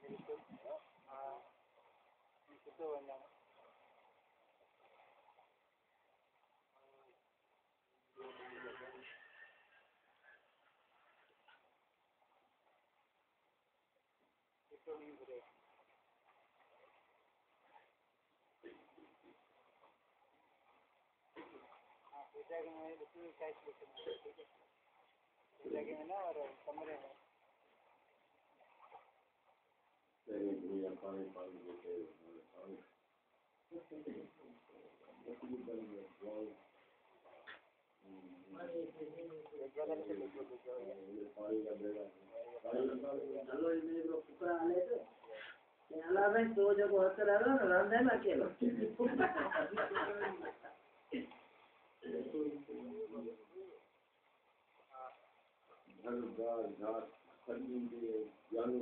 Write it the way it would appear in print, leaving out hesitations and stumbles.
बिल्कुल हाँ तो वरना तो नहीं बुरे हाँ पूजा के में उसमें क्या ठीक है पूजा के में ना और कमरे में पानी पानी देते तो जब होता रहा ना रांधे में अकेला घर बार घाट खंडी के जानू